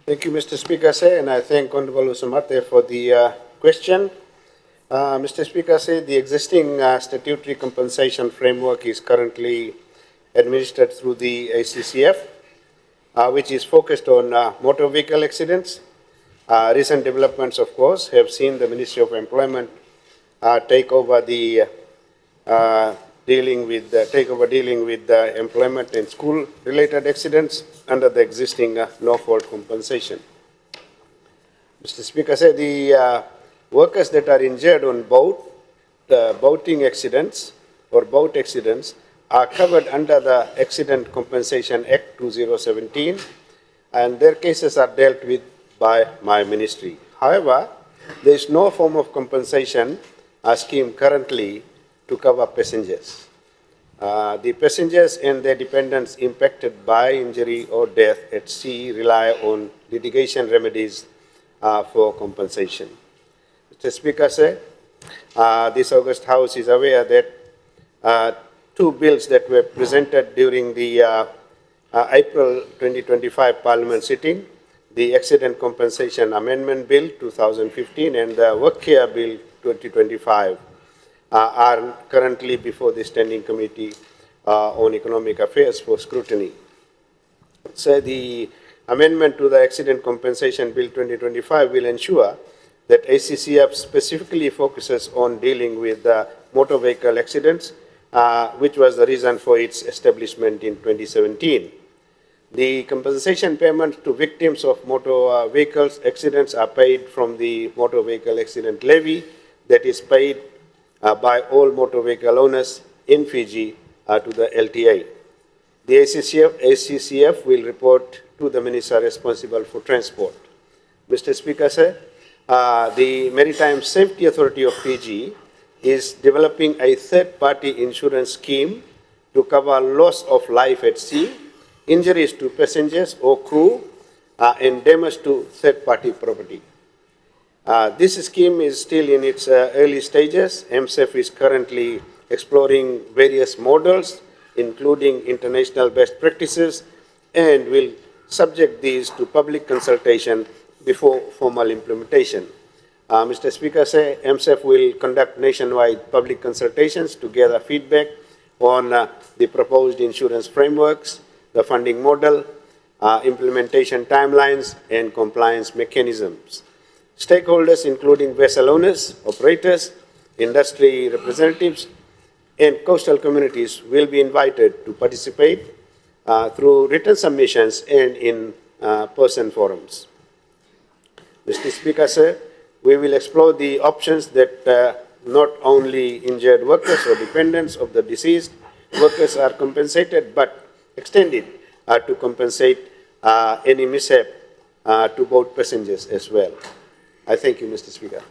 Thank you, Mr. Speaker, sir, and I thank Honorable Usamate for the question. Mr. Speaker, sir, the existing statutory compensation framework is currently administered through the ACCF, which is focused on motor vehicle accidents. Recent developments, of course, have seen the Ministry of Employment take over dealing with employment and school-related accidents under the existing no-fault compensation. Mr. Speaker, said the workers that are injured on boating accidents or boat accidents are covered under the Accident Compensation Act 2017, and their cases are dealt with by my ministry. However, there is no form of compensation scheme currently to cover passengers. The passengers and their dependents impacted by injury or death at sea rely on litigation remedies for compensation. Mr. Speaker, sir, this August House is aware that two bills that were presented during the April 2025 Parliament sitting, the Accident Compensation Amendment Bill 2015 and the Work Care Bill 2025, are currently before the Standing Committee on Economic Affairs for scrutiny. So the amendment to the Accident Compensation Bill 2025 will ensure that ACCF specifically focuses on dealing with motor vehicle accidents, which was the reason for its establishment in 2017. The compensation payments to victims of motor vehicles accidents are paid from the Motor Vehicle Accident Levy that is paid by all motor vehicle owners in Fiji to the LTA. The ACCF will report to the Minister responsible for transport. Mr. Speaker, sir, the Maritime Safety Authority of Fiji is developing a third-party insurance scheme to cover loss of life at sea, injuries to passengers or crew, and damage to third-party property. This scheme is still in its early stages. MSF is currently exploring various models, including international best practices, and will subject these to public consultation before formal implementation. Mr. Speaker, MSF will conduct nationwide public consultations to gather feedback on the proposed insurance frameworks, the funding model, implementation timelines, and compliance mechanisms. Stakeholders, including vessel owners, operators, industry representatives, and coastal communities will be invited to participate through written submissions and in person forums. Mr. Speaker, sir, we will explore the options that not only injured workers or dependents of the deceased workers are compensated, but extended to compensate any mishap to boat passengers as well. I thank you, Mr. Speaker.